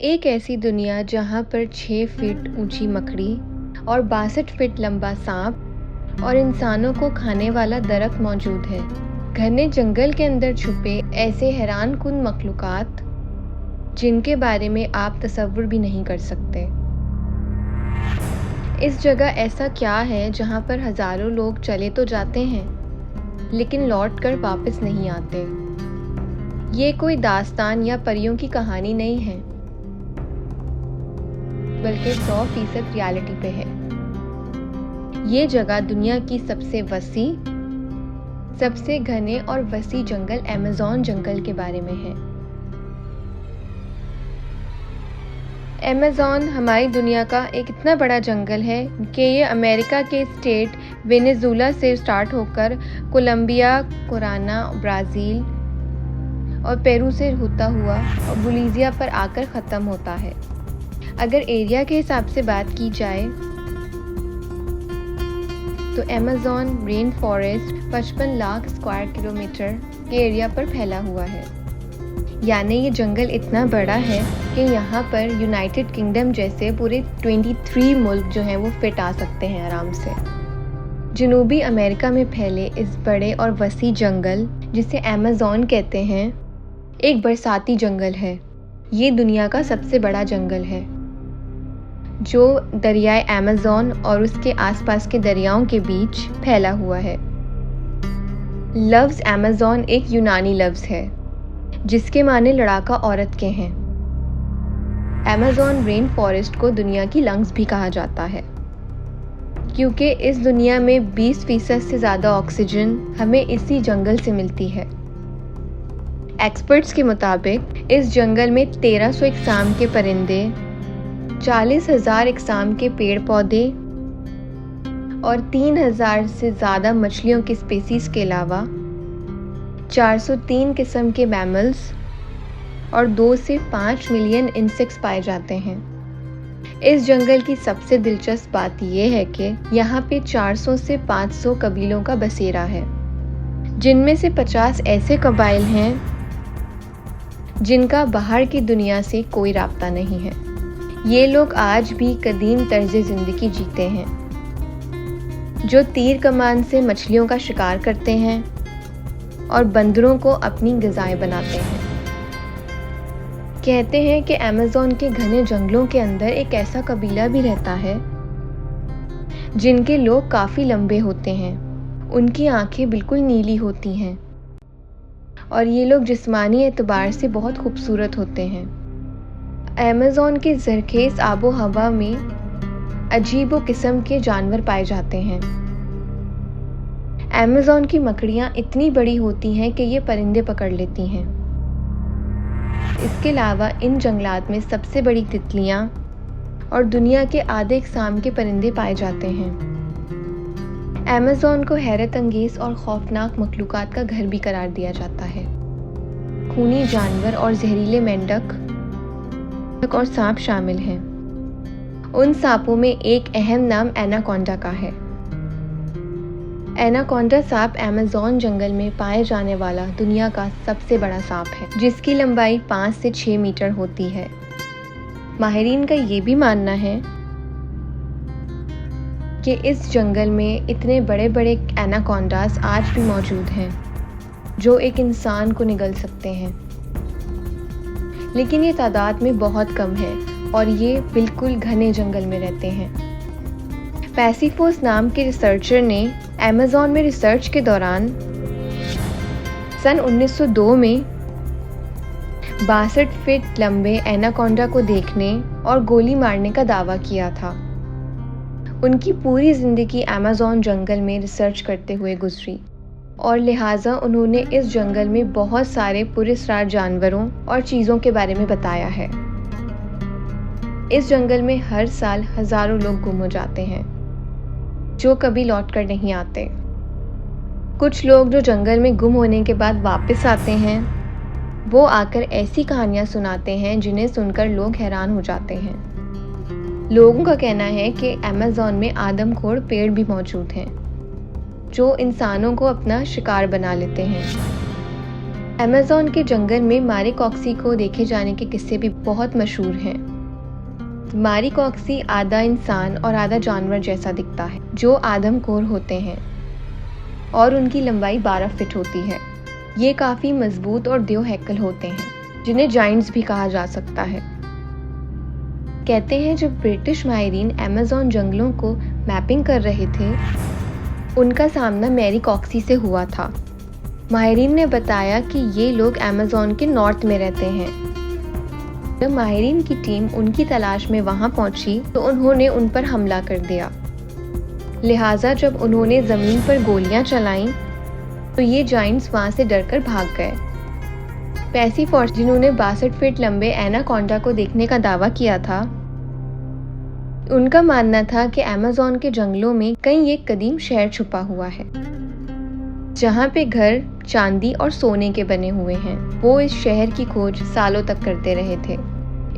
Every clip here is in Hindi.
एक ऐसी दुनिया जहाँ पर 6 फीट ऊंची मकड़ी और 62 फीट लंबा सांप और इंसानों को खाने वाला दरख्त मौजूद है। घने जंगल के अंदर छुपे ऐसे हैरानकुन मखलूकात जिनके बारे में आप तसव्वुर भी नहीं कर सकते। इस जगह ऐसा क्या है जहाँ पर हजारों लोग चले तो जाते हैं लेकिन लौट कर वापस नहीं आते। ये कोई दास्तान या परियों की कहानी नहीं है, बल्कि 100% रियलिटी पे है। ये जगह दुनिया की सबसे वसी, सबसे घने और वसी जंगल अमेज़न जंगल के बारे में है। अमेज़न हमारी दुनिया का एक इतना बड़ा जंगल है कि ये अमेरिका के स्टेट वेनेजुला से स्टार्ट होकर कोलंबिया, कोराना, ब्राज़ील और पेरू से होता हुआ और बोलिविया पर आकर ख़त्म होता है। अगर एरिया के हिसाब से बात की जाए तो Amazon rain forest 55 lakh square kilometre के एरिया पर फैला हुआ है। यानी ये जंगल इतना बड़ा है कि यहाँ पर यूनाइटेड किंगडम जैसे पूरे 23 मुल्क जो हैं वो फिट आ सकते हैं आराम से। जनूबी अमेरिका में फैले इस बड़े और वसी जंगल जिसे अमेज़न कहते हैं, एक बरसाती जंगल है। ये दुनिया का सबसे बड़ा जंगल है जो दरियाए अमेज़न और उसके आसपास के दरियाओं के बीच फैला हुआ है। लफ्ज़ अमेज़न एक यूनानी लफ्ज़ है जिसके माने लड़ाका औरत के हैं। अमेज़न रेन फॉरेस्ट को दुनिया की लंग्स भी कहा जाता है क्योंकि इस दुनिया में 20% से ज़्यादा ऑक्सीजन हमें इसी जंगल से मिलती है। एक्सपर्ट्स के मुताबिक इस जंगल में 1300 इकसाम के परिंदे, 40,000 इकसाम के पेड़ पौधे और 3,000 से ज़्यादा मछलियों की स्पीसीज़ के अलावा 403 किस्म के मैमल्स और 2 से 5 मिलियन इंसेक्ट्स पाए जाते हैं। इस जंगल की सबसे दिलचस्प बात यह है कि यहाँ पे 400 से 500 कबीलों का बसेरा है, जिनमें से 50 ऐसे कबाइल हैं जिनका बाहर की दुनिया से कोई राब्ता नहीं है। ये लोग आज भी कदीम तर्ज ज़िंदगी जीते हैं, जो तीर कमान से मछलियों का शिकार करते हैं और बंदरों को अपनी ग़िज़ाएं बनाते हैं। कहते हैं कि अमेज़न के घने जंगलों के अंदर एक ऐसा कबीला भी रहता है जिनके लोग काफ़ी लंबे होते हैं, उनकी आंखें बिल्कुल नीली होती हैं और ये लोग जिस्मानी एतबार से बहुत खूबसूरत होते हैं। अमेज़न के ज़रखेज़ आबो हवा में अजीबो किस्म के जानवर पाए जाते हैं। अमेज़न की मकड़ियाँ इतनी बड़ी होती हैं कि ये परिंदे पकड़ लेती हैं। इसके अलावा इन जंगलात में सबसे बड़ी तितलियाँ और दुनिया के आधे इकसाम के परिंदे पाए जाते हैं। अमेज़न को हैरत अंगेज़ और खौफनाक मखलूकात का घर भी करार दिया जाता है। खूनी जानवर और जहरीले मेंढक और सांप शामिल हैं। उन सांपों में एक अहम नाम एनाकोंडा का है। एनाकोंडा सांप अमेज़न जंगल में पाए जाने वाला दुनिया का सबसे बड़ा सांप है, जिसकी लंबाई 5 से 6 मीटर होती है। माहिरीन का ये भी मानना है कि इस जंगल में इतने बड़े बड़े एनाकोंडास आज भी मौजूद हैं जो एक इंसान को निगल सकते हैं, लेकिन ये तादाद में बहुत कम है और ये बिल्कुल घने जंगल में रहते हैं। पैसिफोस नाम के रिसर्चर ने अमेज़न में रिसर्च के दौरान सन 1902 में 62 फीट लंबे एनाकोंडा को देखने और गोली मारने का दावा किया था। उनकी पूरी ज़िंदगी अमेज़न जंगल में रिसर्च करते हुए गुजरी और लिहाजा उन्होंने इस जंगल में बहुत सारे पुरस्कार जानवरों और चीज़ों के बारे में बताया है। इस जंगल में हर साल हज़ारों लोग गुम हो जाते हैं जो कभी लौट कर नहीं आते। कुछ लोग जो जंगल में गुम होने के बाद वापस आते हैं, वो आकर ऐसी कहानियाँ सुनाते हैं जिन्हें सुनकर लोग हैरान हो जाते हैं। लोगों का कहना है कि अमेज़न में आदमखोर पेड़ भी मौजूद हैं जो इंसानों को अपना शिकार बना लेते हैं। अमेज़न के जंगल में मारिकॉक्सी को देखे जाने के किस्से भी बहुत मशहूर हैं। मारिकॉक्सी आधा इंसान और आधा जानवर जैसा दिखता है, जो आदमखोर होते हैं और उनकी लंबाई 12 फीट होती है। ये काफ़ी मजबूत और देवहैकल होते हैं, जिन्हें जायंट्स भी कहा जा सकता है। कहते हैं जब ब्रिटिश माहिरीन अमेज़न जंगलों को मैपिंग कर रहे थे, उनका सामना मारिकॉक्सी से हुआ था। माहिरीन ने बताया कि ये लोग अमेज़न के नॉर्थ में रहते हैं। जब माहिरीन की टीम उनकी तलाश में वहां पहुंची तो उन्होंने उन पर हमला कर दिया। लिहाजा जब उन्होंने ज़मीन पर गोलियां चलाईं तो ये जायंट्स वहां से डरकर भाग गए। पैसीफॉर्स, जिन्होंने 62 फीट लंबे एनाकोंडा को देखने का दावा किया था, उनका मानना था कि अमेज़न के जंगलों में कहीं एक कदीम शहर छुपा हुआ है, जहाँ पे घर चांदी और सोने के बने हुए हैं। वो इस शहर की खोज सालों तक करते रहे थे।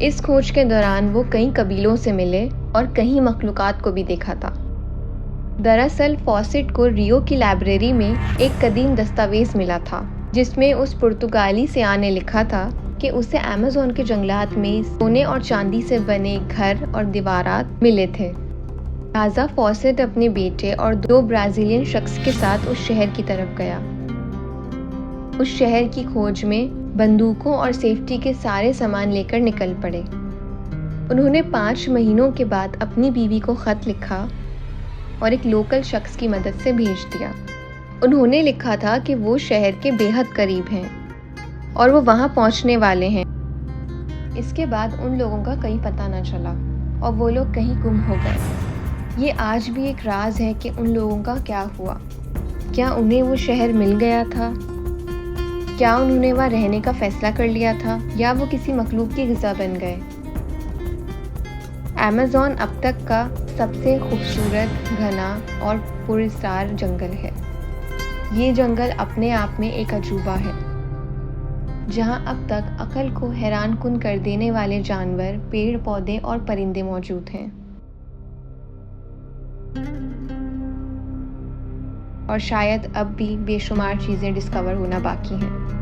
इस खोज के दौरान वो कई कबीलों से मिले और कई मखलूकात को भी देखा था। दरअसल फॉसेट को रियो की लाइब्रेरी में एक कदीम दस्तावेज मिला था, जिसमें उस पुर्तगाली सियाह ने लिखा था कि उसे अमेज़न के जंगलात में सोने और चांदी से बने घर और दीवारात मिले थे। राजा फॉसेट अपने बेटे और 2 ब्राज़ीलियन शख्स के साथ उस शहर की तरफ गया। उस शहर की खोज में बंदूकों और सेफ्टी के सारे सामान लेकर निकल पड़े। उन्होंने 5 महीनों के बाद अपनी बीवी को खत लिखा और एक लोकल शख्स की मदद से भेज दिया। उन्होंने लिखा था कि वो शहर के बेहद करीब हैं और वो वहां पहुंचने वाले हैं। इसके बाद उन लोगों का कहीं पता न चला और वो लोग कहीं गुम हो गए। ये आज भी एक राज है कि उन लोगों का क्या हुआ। क्या उन्हें वो शहर मिल गया था? क्या उन्होंने वहाँ रहने का फैसला कर लिया था, या वो किसी मखलूक की ग़िज़ा बन गए? अमेज़न अब तक का सबसे खूबसूरत, घना और पुरस्कार जंगल है। ये जंगल अपने आप में एक अजूबा है, जहाँ अब तक अक्ल को हैरानकुन कर देने वाले जानवर, पेड़ पौधे और परिंदे मौजूद हैं। और शायद अब भी बेशुमार चीज़ें डिस्कवर होना बाकी हैं।